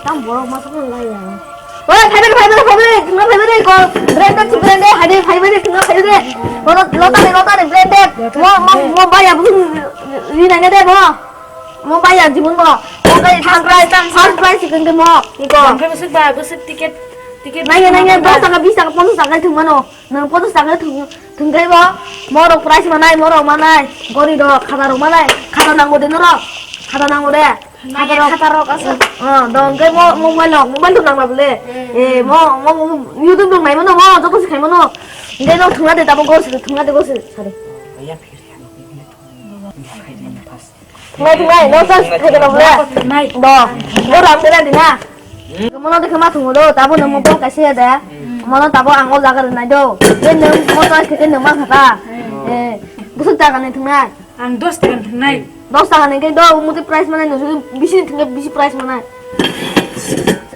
난 뭐라고 마사는 거야. 파이브리 등록 파이브리 이거 브랜드 하이드 파이브리 등록 파이브리 로따리 브랜드 뭐 봐야 무슨 위나냐 돼 뭐 봐야 지문 뭐 한 프라이스 근데 뭐 이거 무슨 티켓 nanya berapa bisa ke pondok sakit mana nang pondok sakit tunggai 뭐로 프라이스 mana 뭐로 mana 거리 더 카다로 mana 카다 nang ode nora 카다 nang ode 카다로 가서 너 뭐 모바일 돈 나가 볼래 뭐 유튜브 돈 많이 먹어 뭐 저것이 갈 먹어 근데 너 등하대 나보고 등하대 것을 잘해 등하대 너 짠 되게 볼래 너를 안 되나 되나 Mana tu kemat tunggu do, tapi nemu pun kasih ada. Mana tapi angkot jaga dan do. Dia nemu motor kita nemu apa? Busuk jaga ni tengah. dos tengah. Dos jaga ni kita do, mesti price mana ni? Bisi tengah bisi price mana?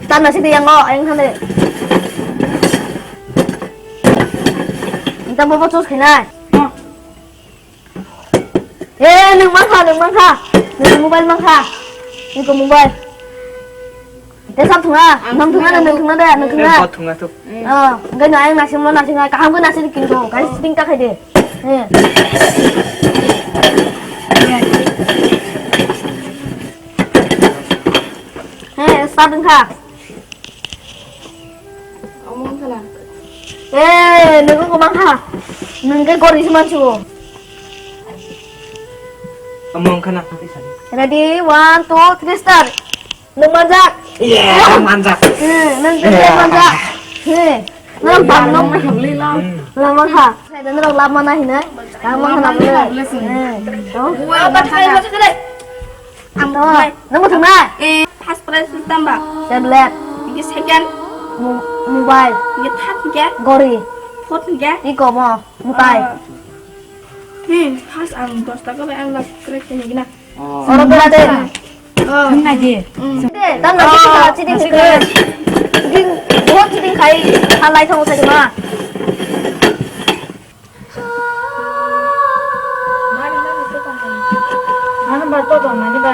Tanah sih dia yang sana. Kita bawa tos kena. Nemu mangka, mobile. Ini mobile. 대삼 통화, 남 통화는 능 통화다, 능 통화. 통화 또. cái này là xem nó là cả cái này sẽ kinh đồ, cái tính các hay đi. Sao đừng khá? Ông muốn thế nào? đừng có mang khá, đừng cái con đi xem ăn chua. Ông mong khăn nào? Ready, 1, 2, 3, start. Đừng manjat. Manjat. Đừng manjat. Nó bằng nó mày không lên lâu. Làm mang hả? Thầy đến đâu làm mana hình đấy? Làm mang làm lên. Đó. Bắt tay vào cái đấy. Ăn thôi. Nó có thằng này. Passport tambah. Tablet. Ini second. Mobile. Ini touch ya. Gori. Phone ya. Iko mo. Mutai. Pas ang dos tak apa ang lak kerja ni gina. Orang berada. Thằng này gì? 근데 난 나중에 치딩 뭐 치딩 가이 할라이 타고 사지 마. Mana baru tu mana ba?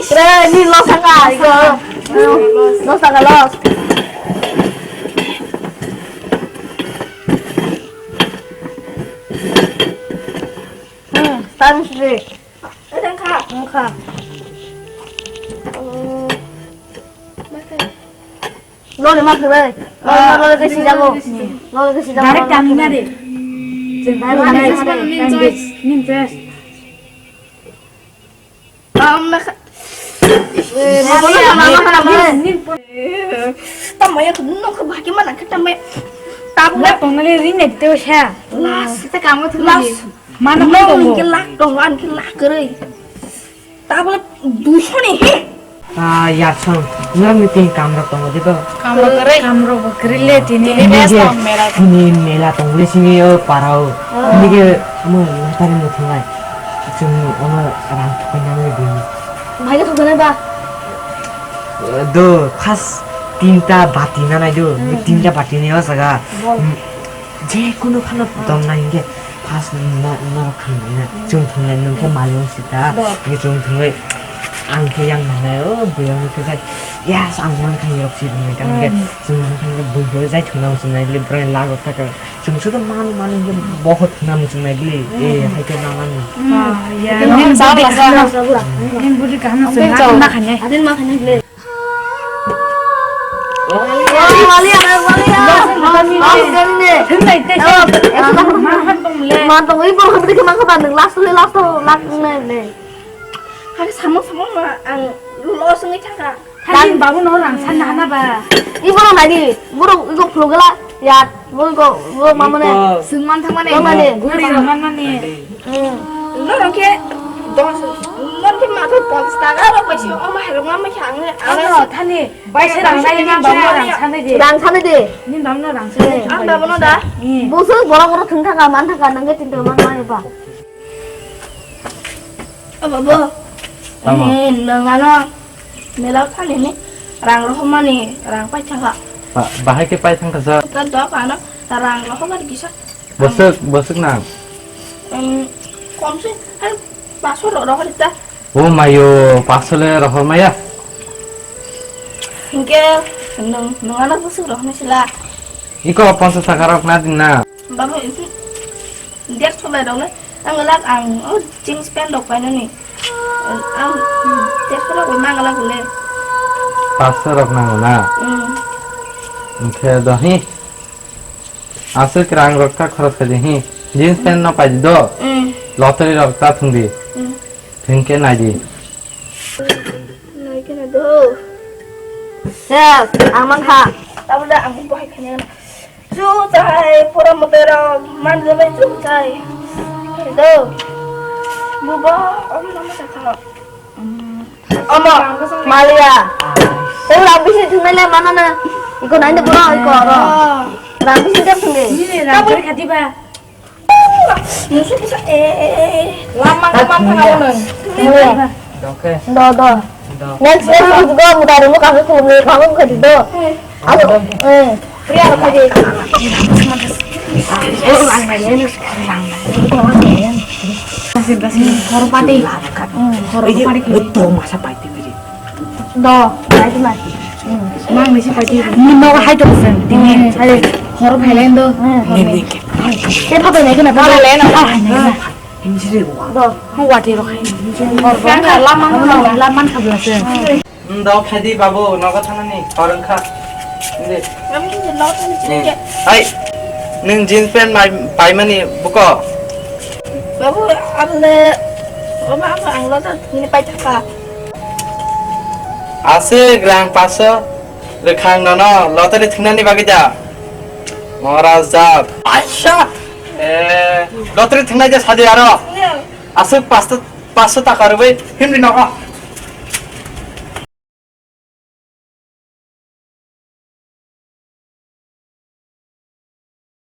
그래, 니 러사가 이거. 러사가 러스. 다른 수지. Đang khá. 가. 너네 막 그래. 너네 그 시작고. 너네 그 시작고. Direct kami na di. Nim dress. Tamanya kedua ke bagaimana kita me tabu Lah pengali rin na dito siya. las kita kamu tuh Las. Mana mau mo mo? kelak doan kelak kere tabu dusun nih यार सुन मेरा मीटिंग काम रखता हूँ देखो Kamro bakrile tini. ini मेला तो मुझे सिंगे पाराओ ini के मैं नतारी में थी ना तुम ओना राम को नाम ले दी भाई तो गने बा दो खास तीनटा बाती ना नहीं दो तीनटा बाती नहीं हो सका जे कोनो खाना दम ना इंगे खास ना खाना ना जों थुने नोंखौ मालूम सिता ये जों थुने आंखौ yang mana beliau itu kan ya sangat kan yok sih kan kan semua kan beliau saya cuma usai liburan lagu tak cuma sudah mana yang बहुत नाम usai beli hai ke naman Ya, nim sabar lah. Nim budi kahana sudah makan ya. adin makan beli wali Thằng này tết makan tong le. mantong ibu kan beli kemang keban last lak nih Hari sama mà ăn lo sưng chắc à. Thanh bảo nó rằng san hana ba. 이거랑 나기 이거 블로그라 야 이거 마마네 Sungman thằng này. 마마네 Guri raman ni. nó 이렇게 nó cái mà thôi còn start đó bây giờ ông hay lắm mấy thằng này Ano thani. Bai se rang sai nim bảo nó rằng san này gì. 랑 사는데 Nim bảo nó rằng san này. 안 배우는다 무슨 뭐라고 등타가 많다가 는게 진짜 많이 봐 Apa? Nengano. Mela kan ini. Rang lo mana ni? Rang pacar kak. bahaya ke pai thang kasa Kan tu apa anak? Rang lo kan bisa. bosuk nang Komsi. Kan pasal lo kan kita. oh mayo pasal rahor maya Hingke nung anak tuh suruh sila. Iko 50 taka rok na din na. Bapak itu dia coba dong nih. Ang jeans pant dok pa nih. Ang dia kalau gue mangalah boleh. 500 rok na na. Khe dahi. Asal kerang rok ta kharat khe hi. Jeans pant na pai do. Lottery rok ta thungdi. Hingke na di. Này cái này đâu? 야, 아만카. Tao đã ăn bò hay cái này. Chú trai, pura một tờ đâu, mang ra bên chú trai. Cái đâu? Bố bố, ông nó mới sao? 어머, 말이야. 내가 람비신 등날래 만나는 이거 나한테 뭐라 이거 알아. 람비신 같은데. Tapi hati ba. Musuh bisa lama ngawonen. Oke. 너. next 그거 뭐 다른 거 가서 그거 가면 그래도. 아주 응. 그래야 가지. Hormati. Betul masa pai ti biri. 너 말지 마. Mang mesti pagi. 너가 할 줄 없어. 응. 잘. Horop Helendo. Ni ke. 내 밥에 내기나 밥에 내나. Himjire wa. 너 한과티 이렇게. Kan lama 라만 가불었어. 너 패디 바보 너가 타나니 얼른 가. 근데 Kamu jadi laut ini 네. 아이 능 jeans pant 바이머니 묶어. Babu amle apa ang laut ini pai cakap. 아스 그랑 빠서 르캉 너너 러터리 등난이 바기자. महाराज जा. अच्छा. लॉटरी थंगना जे सादे यार. आसक 500 टाका रे भाई हिमरी नका